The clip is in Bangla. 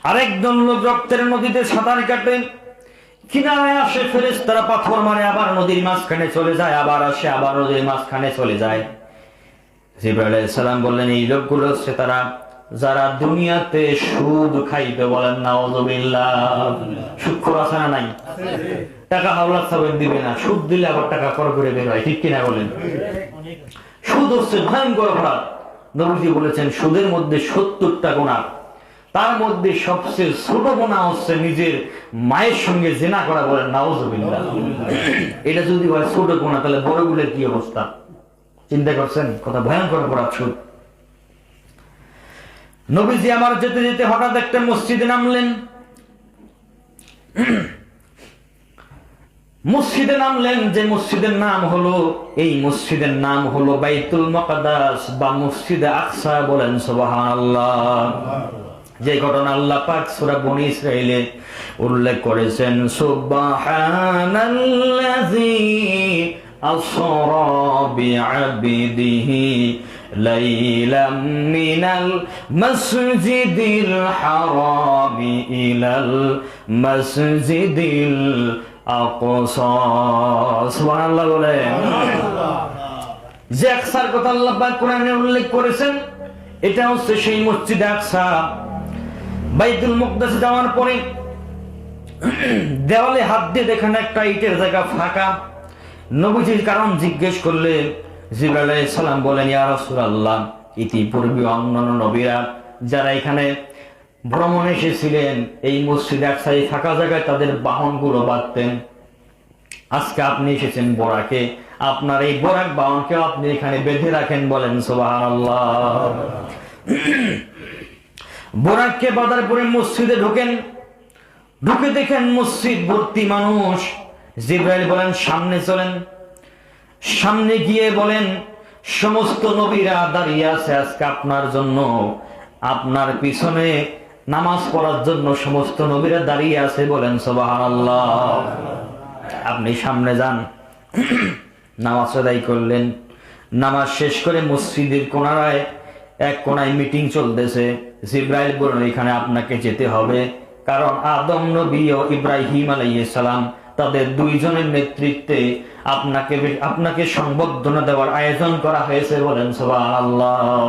আরেকজন লোক রক্তের নদীতে সাঁতার কাটে, কিনারায় আসে, ফেরেশতারা পাথর মারে, আবার নদীর মাঝখানে চলে যায়, আবার আসে, আবার নদীর মাঝখানে চলে যায়। জিবরাইল আলাইহিস সালাম বললেন, এই লোকগুলো হচ্ছে তারা যারা দুনিয়াতে সুদ খাইতে, বলেন নাউযুবিল্লাহ। সুদখোর আছে না নাই? টাকা হাওলাত সাহেব দিবে না, সুদ দিলে আবার টাকা কর করে বের হয়, ঠিক কিনা বলেন? সুদ হচ্ছে ভয়ঙ্কর অপরাধ। নবীজি বলেছেন সুদের মধ্যে 70টা গুনাহ, তার মধ্যে সবচেয়ে ছোট গুনাহ হচ্ছে নিজের মায়ের সঙ্গে জিনা করা, বলেন নাউযুবিল্লাহ। এটা যদি হয় ছোট গুনাহ, তাহলে বড়গুলোর কি অবস্থা চিন্তা করছেন? কত ভয়ঙ্কর অপরাধ সুদ। নবীজি আমার যেতে যেতে হঠাৎ একটা মসজিদে নামলেন। মসজিদে নামলেন, যে মসজিদের নাম হলো, এই মসজিদের নাম হলো বাইতুল মুকাদ্দাস বা মসজিদে আকসা, বলেন সুবহানাল্লাহ। যে ঘটনা আল্লাহ পাক সূরা বনী ইসরাঈলে উল্লেখ করেছেন, সুবহানাল্লাযী আসরা বিআবদিহি লাইলাম মিনাল মাসজিদিল হারামি ইলাল মাসজিদিল আকসা। সুবহানাল্লাহ বলেন। যে আকসার কথা আল্লাহ পাক কোরআনে উল্লেখ করেছেন, এটা হচ্ছে সেই মসজিদ আকসা। বাইতুল মুকদ্দাসে যাওয়ার পরে দেওয়ালে হাত দিয়ে দেখেন একটা ইটের জায়গা ফাঁকা। নবীজির কারণ জিজ্ঞেস করলে জিবরাইল আলাইহিস সালাম বলেন, ইয়া রাসূলুল্লাহ, ইতিপূর্বে অন্যান্য নবীরা যারা এখানে ভ্রমণে এসেছিলেন, এই মসজিদ আকসায় ফাঁকা জায়গায় তাদের বাহনগুলো বাঁধতেন। আজকে আপনি এসেছেন বোরাকে, আপনার এই বোরাক বাহনকে আপনি এখানে বেঁধে রাখেন, বলেন সুবহানাল্লাহ। বোরাককে বাঁধার পরে মসজিদে ঢোকেন, ঢুকে দেখেন মসজিদ ভর্তি মানুষ। জিবরাইল বলেন, সামনে চলেন। সামনে গিয়ে বলেন, সমস্ত নবীরা দাঁড়িয়ে আছে আজকে আপনার জন্য, আপনার পিছনে নামাজ পড়ার জন্য সমস্ত নবীরা দাঁড়িয়ে আছে, বলেন সুবহানাল্লাহ। আপনি সামনে যান। নামাজ আদায় করলেন। নামাজ শেষ করে মসজিদের কোনায় এক কোনায় মিটিং চলতেছে। জিবরাইল বলেন, এখানে আপনাকে যেতে হবে, কারণ আদম নবী ও ইব্রাহিম আলাইহিস সালাম তাদের দুইজনের নেতৃত্বে আপনাকে সংবর্ধনা দেওয়ার আয়োজন করা হয়েছে, বলেন সুবহানাল্লাহ।